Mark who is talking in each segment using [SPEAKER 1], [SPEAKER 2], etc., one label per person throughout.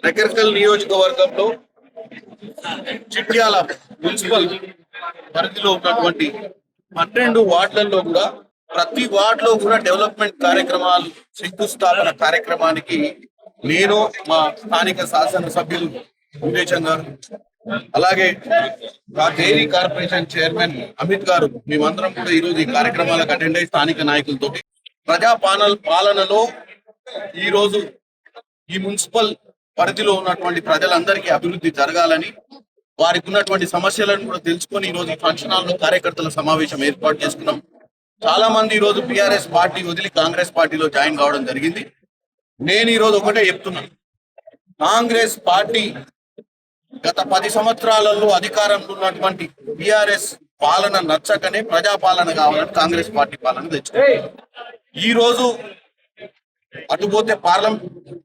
[SPEAKER 1] నకరికల్ నియోజకవర్గంలో చిట్యాల మున్సిపల్ పరిధిలో ఉన్నటువంటి 12 వార్డులలో కూడా ప్రతి వార్డులో కూడా డెవలప్మెంట్ కార్యక్రమాలు శంకుస్థాపన కార్యక్రమానికి నేను మా స్థానిక శాసనసభ్యులు వివేచన్ గారు అలాగే డైరీ కార్పొరేషన్ చైర్మన్ అమిత్ గారు మేమందరం కూడా ఈరోజు ఈ కార్యక్రమాలకు అటెండ్ అయ్యి స్థానిక నాయకులతో ప్రజా పాలనలో ఈరోజు ఈ మున్సిపల్ పరిధిలో ఉన్నటువంటి ప్రజలందరికీ అభివృద్ధి జరగాలని వారికి ఉన్నటువంటి సమస్యలను కూడా తెలుసుకొని ఈ రోజు ఫంక్షన్ హాల్లో కార్యకర్తల సమావేశం ఏర్పాటు చేసుకున్నాం. చాలా మంది ఈ రోజు టిఆర్ఎస్ పార్టీ వదిలి కాంగ్రెస్ పార్టీలో జాయిన్ కావడం జరిగింది. నేను ఈ రోజు ఒకటే చెప్తున్నా, కాంగ్రెస్ పార్టీ గత 10 సంవత్సరాలలో అధికారంలో ఉన్నటువంటి టిఆర్ఎస్ పాలన నచ్చకనే ప్రజాపాలన కావాలని కాంగ్రెస్ పార్టీ పాలన తెచ్చుకుంది. ఈ రోజు అటుపోతే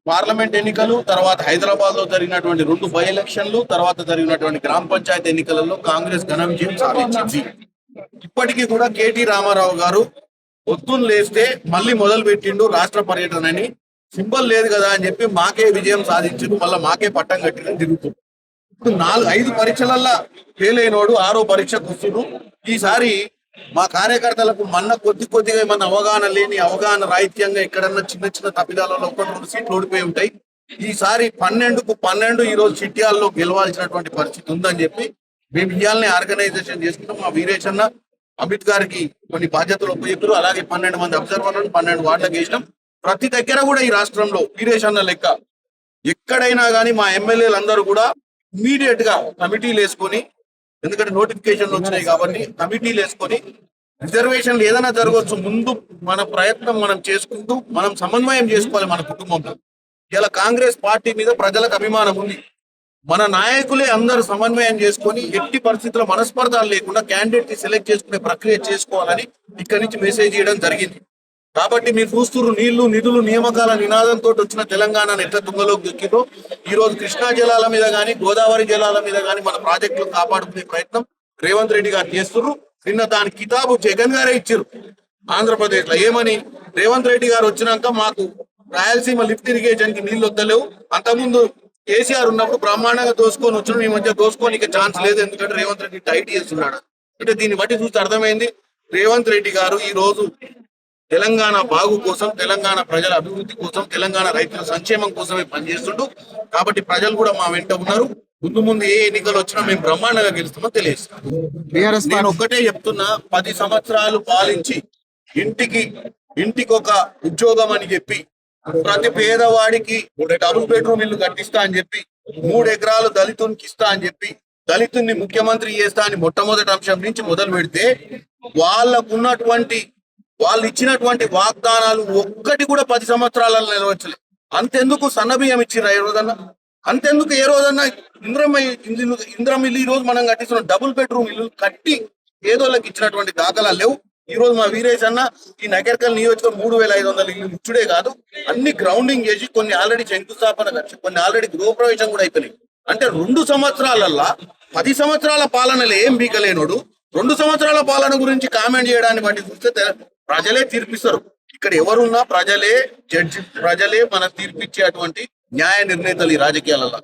[SPEAKER 1] పార్లమెంట్ ఎన్నికలు, తర్వాత హైదరాబాద్ లో జరిగినటువంటి 2 బై ఎలక్షన్లు, తర్వాత జరిగినటువంటి గ్రామ పంచాయతీ ఎన్నికలలో కాంగ్రెస్ ఘన విజయం సాధించింది. ఇప్పటికీ కూడా కేటీ రామారావు గారు పొద్దున్న లేస్తే మళ్ళీ మొదలు పెట్టిండు రాష్ట్ర పర్యటనని. సింబల్ లేదు కదా అని చెప్పి మాకే విజయం సాధించిండు, మళ్ళీ మాకే పట్టం కట్టిన తిరుగుతుంది. ఇప్పుడు 4-5 పరీక్షలల్లో ఫెయిల్ అయినోడు 6వ పరీక్షకు వస్తుడు. ఈసారి మా కార్యకర్తలకు కొద్దిగా ఏమన్నా అవగాహన రాహిత్యంగా ఎక్కడన్నా చిన్న తప్పిదాలలో 1-2 సీట్లు ఓడిపోయి ఉంటాయి. ఈసారి 12కు 12 ఈ రోజు చిట్యాల్లో గెలవాల్సినటువంటి పరిస్థితి ఉందని చెప్పి మేము ఇవాళనే ఆర్గనైజేషన్ చేసుకున్నాం. మా వీరేష్ అన్న అమిత్ గారికి కొన్ని బాధ్యతలు ఉపయోగించారు. అలాగే 12 మంది అబ్జర్వర్లను 12 వార్డులకు వేసినాం. ప్రతి దగ్గర కూడా ఈ రాష్ట్రంలో వీరేష్ అన్న లెక్క ఎక్కడైనా కానీ మా ఎమ్మెల్యేలు అందరూ కూడా ఇమీడియట్ గా కమిటీలు వేసుకొని, ఎందుకంటే నోటిఫికేషన్లు వచ్చినాయి కాబట్టి కమిటీలు వేసుకొని రిజర్వేషన్లు ఏదైనా జరగవచ్చు, ముందు మన ప్రయత్నం మనం చేసుకుంటూ మనం సమన్వయం చేసుకోవాలి మన కుటుంబంలో. ఇలా కాంగ్రెస్ పార్టీ మీద ప్రజలకు అభిమానం ఉంది. మన నాయకులే అందరూ సమన్వయం చేసుకొని ఎట్టి పరిస్థితుల్లో మనస్పర్ధాలు లేకుండా క్యాండిడేట్ ని సెలెక్ట్ చేసుకునే ప్రక్రియ చేసుకోవాలని ఇక్కడి నుంచి మెసేజ్ చేయడం జరిగింది. కాబట్టి మీరు చూస్తున్నారు, నీళ్లు నిధులు నియామకాల నినాదంతో వచ్చిన తెలంగాణను ఎట్లా తుంగలోకి దొక్కిందో ఈ రోజు కృష్ణా జలాల మీద కానీ గోదావరి జలాల మీద కానీ మన ప్రాజెక్టులు కాపాడుకునే ప్రయత్నం రేవంత్ రెడ్డి గారు చేస్తున్నారు. నిన్న దాని కితాబు జగన్ గారే ఇచ్చారు ఆంధ్రప్రదేశ్ లో. ఏమని? రేవంత్ రెడ్డి గారు వచ్చినాక మాకు రాయలసీమ లిఫ్ట్ ఇరిగేషన్ కి నీళ్లు వద్దలేవు, అంతకుముందు కేసీఆర్ ఉన్నప్పుడు బ్రహ్మాండంగా దోసుకొని వచ్చిన ఈ మధ్య దోసుకోనికి ఛాన్స్ లేదు, ఎందుకంటే రేవంత్ రెడ్డి టైట్ చేస్తున్నాడు. అంటే దీన్ని బట్టి చూస్తే అర్థమైంది, రేవంత్ రెడ్డి గారు ఈ రోజు తెలంగాణ బాగు కోసం, తెలంగాణ ప్రజల అభివృద్ధి కోసం, తెలంగాణ రైతుల సంక్షేమం కోసమే పనిచేస్తుంటూ. కాబట్టి ప్రజలు కూడా మా వెంట ఉన్నారు. ముందు ఏ ఎన్నికలు వచ్చినా మేము బ్రహ్మాండంగా గెలుస్తామని తెలియజేస్తాం. నేను ఒక్కటే చెప్తున్నా, 10 సంవత్సరాలు పాలించి ఇంటికి ఒక ఉద్యోగం అని చెప్పి ప్రతి పేదవాడికి డబుల్ బెడ్రూమ్ ఇల్లు కట్టిస్తా అని చెప్పి 3 ఎకరాలు దళితునికి ఇస్తా అని చెప్పి దళితుల్ని ముఖ్యమంత్రి చేస్తా అని మొట్టమొదటి అంశం నుంచి మొదలు పెడితే వాళ్ళు ఇచ్చినటువంటి వాగ్దానాలు ఒక్కటి కూడా 10 సంవత్సరాలలో నెరవేర్చలేదు. అంతెందుకు సన్నబియ్యం ఇచ్చిరా ఏ రోజన్నా? అంతెందుకు ఏ రోజన్నా ఇంద్రం ఇల్లు ఈ రోజు మనం కట్టిస్తున్న డబుల్ బెడ్రూమ్ ఇల్లు కట్టి పేదోళ్ళకి ఇచ్చినటువంటి దాఖలాలు లేవు. ఈ రోజు మా వీరేష్ అన్న ఈ నకరికల్ నియోజకవర్గం 3500 ఇల్లు ఇచ్చుడే కాదు, అన్ని గ్రౌండింగ్ చేసి కొన్ని ఆల్రెడీ శంకుస్థాపన ఖర్చు, కొన్ని ఆల్రెడీ గృహప్రవేశం కూడా అయిపోయినాయి. అంటే 2 సంవత్సరాలల్లా 10 సంవత్సరాల పాలనలో ఏం బీకలేనోడు 2 సంవత్సరాల పాలన గురించి కామెంట్ చేయడాన్ని బట్టి చూస్తే ప్రజలే తీర్పిస్తారు. ఇక్కడ ఎవరున్నా ప్రజలే జడ్జి, ప్రజలే మన తీర్పిచ్చేటువంటి న్యాయ నిర్ణేతలు ఈ రాజకీయాలలో.